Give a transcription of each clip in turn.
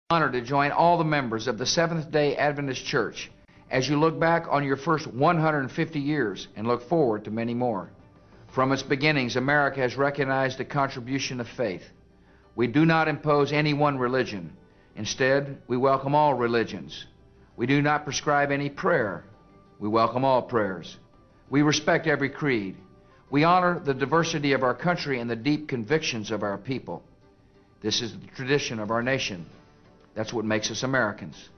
Honored to join all the members of the Seventh-day Adventist Church as you look back on your first 150 years and look forward to many more. From its beginnings, America has recognized the contribution of faith. We do not impose any one religion. Instead, we welcome all religions. We do not prescribe any prayer. We welcome all prayers. We respect every creed. We honor the diversity of our country and the deep convictions of our people. This is the tradition of our nation. That's what makes us Americans.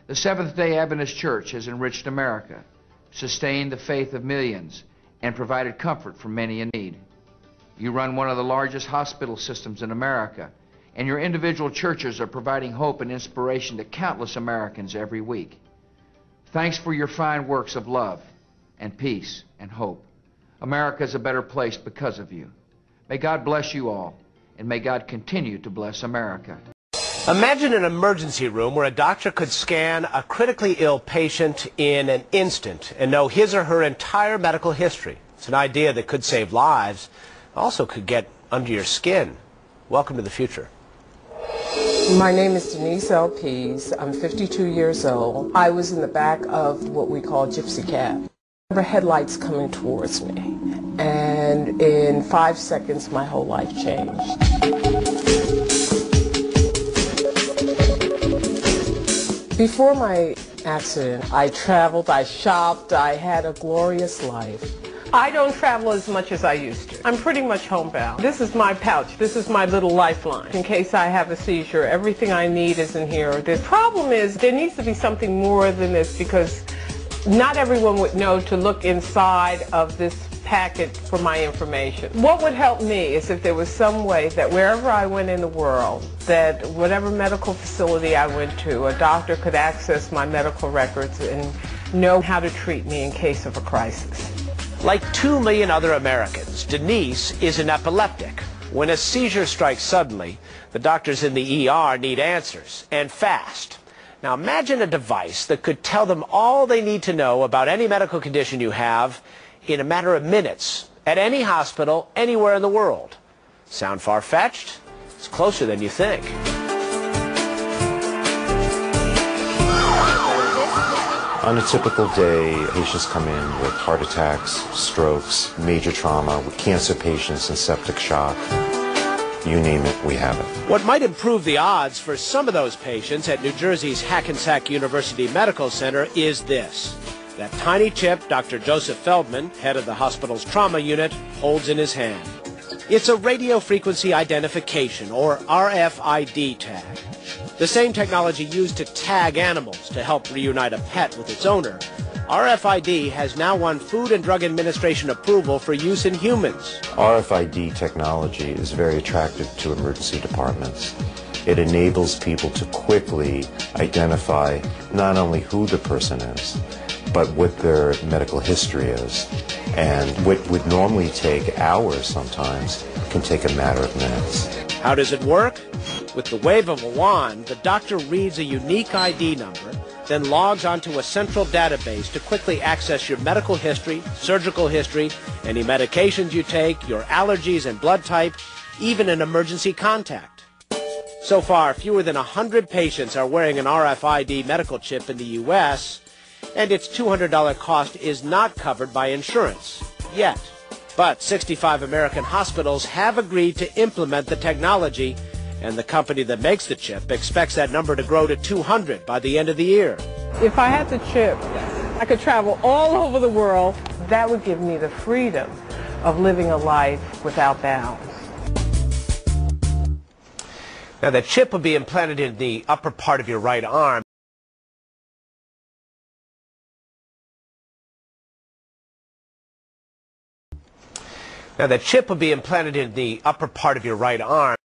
The Seventh-day Adventist Church has enriched America, sustained the faith of millions, and provided comfort for many in need. You run one of the largest hospital systems in America, and your individual churches are providing hope and inspiration to countless Americans every week. Thanks for your fine works of love and peace and hope. America is a better place because of you. May God bless you all, and may God continue to bless America. Imagine an emergency room where a doctor could scan a critically ill patient in an instant and know his or her entire medical history. It's an idea that could save lives, also could get under your skin. Welcome to the future. My name is Denise L. Pease. I'm 52 years old. I was in the back of what we call gypsy cab. I remember headlights coming towards me, and in 5 seconds my whole life changed. Before my accident, I traveled, I shopped, I had a glorious life. I don't travel as much as I used to. I'm pretty much homebound. This is my pouch. This is my little lifeline. In case I have a seizure, everything I need is in here. The problem is there needs to be something more than this, because not everyone would know to look inside of this packet for my information. What would help me is if there was some way that wherever I went in the world, that whatever medical facility I went to, a doctor could access my medical records and know how to treat me in case of a crisis. Like 2 million other Americans, Denise is an epileptic. When a seizure strikes suddenly, the doctors in the ER need answers, and fast. Now imagine a device that could tell them all they need to know about any medical condition you have in a matter of minutes, at any hospital, anywhere in the world. Sound far-fetched? It's closer than you think. On a typical day, patients come in with heart attacks, strokes, major trauma, with cancer patients and septic shock. You name it, we have it. What might improve the odds for some of those patients at New Jersey's Hackensack University Medical Center is this. That tiny chip Dr. Joseph Feldman, head of the hospital's trauma unit, holds in his hand. It's a radio frequency identification, or RFID tag. The same technology used to tag animals to help reunite a pet with its owner. RFID has now won Food and Drug Administration approval for use in humans. RFID technology is very attractive to emergency departments. It enables people to quickly identify not only who the person is, but what their medical history is. And what would normally take hours sometimes can take a matter of minutes. How does it work? With the wave of a wand, the doctor reads a unique ID number, then logs onto a central database to quickly access your medical history, surgical history, any medications you take, your allergies and blood type, even an emergency contact. So far, fewer than 100 patients are wearing an RFID medical chip in the U.S., and its $200 cost is not covered by insurance, yet. But 65 American hospitals have agreed to implement the technology, and the company that makes the chip expects that number to grow to 200 by the end of the year. If I had the chip, I could travel all over the world. That would give me the freedom of living a life without bounds. Now, the chip will be implanted in the upper part of your right arm. Now, the chip will be implanted in the upper part of your right arm.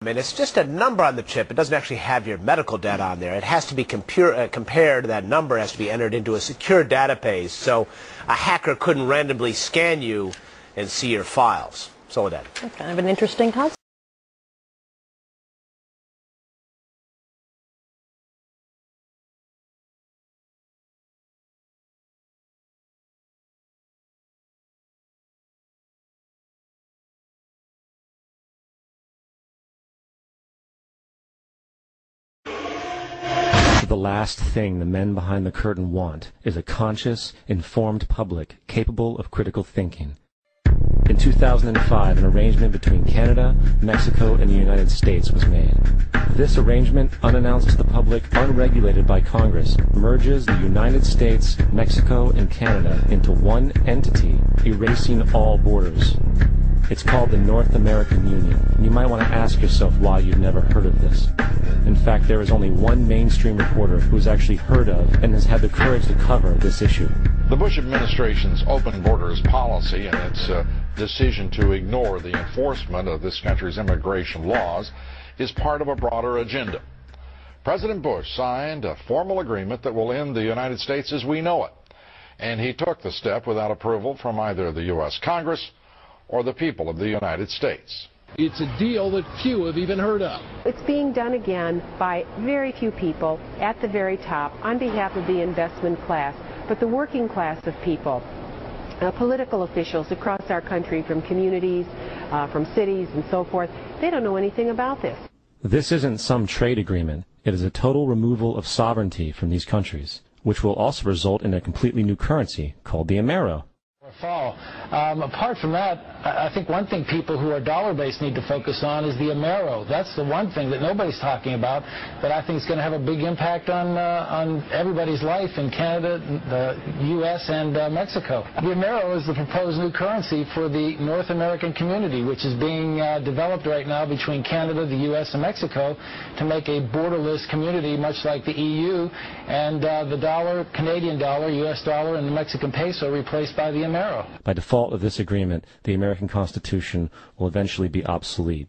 And it's just a number on the chip. It doesn't actually have your medical data on there. It has to be compared. That number has to be entered into a secure database, so a hacker couldn't randomly scan you and see your files. So that. Kind of an interesting concept. the last thing the men behind the curtain want is a conscious, informed public capable of critical thinking. In 2005, an arrangement between Canada, Mexico, and the United States was made. This arrangement, unannounced to the public, unregulated by Congress, merges the United States, Mexico, and Canada into one entity, erasing all borders. It's called the North American Union, and you might want to ask yourself why you've never heard of this. In fact, there is only one mainstream reporter who has actually heard of and has had the courage to cover this issue. The Bush administration's open borders policy and its decision to ignore the enforcement of this country's immigration laws is part of a broader agenda. President Bush signed a formal agreement that will end the United States as we know it, and he took the step without approval from either the U.S. Congress or the people of the United States. It's a deal that few have even heard of. It's being done again by very few people at the very top on behalf of the investment class, but the working class of people. Political officials across our country, from communities, from cities and so forth, they don't know anything about this. This isn't some trade agreement. It is a total removal of sovereignty from these countries, which will also result in a completely new currency called the Amero. Fall. Apart from that, I think one thing people who are dollar-based need to focus on is the Amero. That's the one thing that nobody's talking about, but I think is going to have a big impact on everybody's life in Canada, the U.S., and Mexico. The Amero is the proposed new currency for the North American community, which is being developed right now between Canada, the U.S., and Mexico to make a borderless community, much like the EU, and the dollar, Canadian dollar, U.S. dollar, and the Mexican peso replaced by the Amero. By default of this agreement, the American Constitution will eventually be obsolete.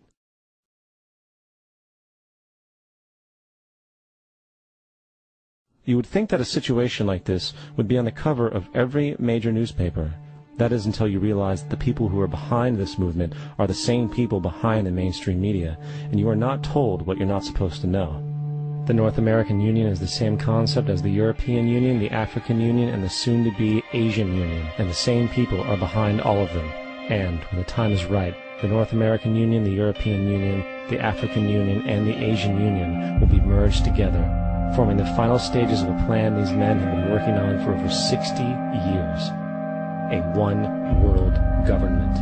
You would think that a situation like this would be on the cover of every major newspaper. That is until you realize that the people who are behind this movement are the same people behind the mainstream media, and you are not told what you're not supposed to know. The North American Union is the same concept as the European Union, the African Union, and the soon-to-be Asian Union, and the same people are behind all of them. And, when the time is right, the North American Union, the European Union, the African Union, and the Asian Union will be merged together, forming the final stages of a plan these men have been working on for over 60 years. A one-world government.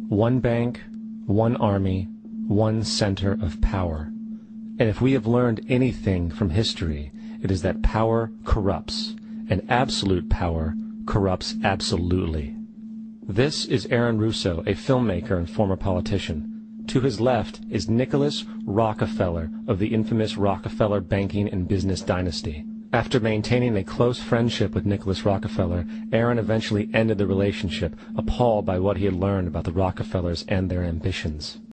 One bank, one army, one center of power. And if we have learned anything from history, it is that power corrupts, and absolute power corrupts absolutely. This is Aaron Russo, a filmmaker and former politician. To his left is Nicholas Rockefeller of the infamous Rockefeller banking and business dynasty. After maintaining a close friendship with Nicholas Rockefeller, Aaron eventually ended the relationship, appalled by what he had learned about the Rockefellers and their ambitions.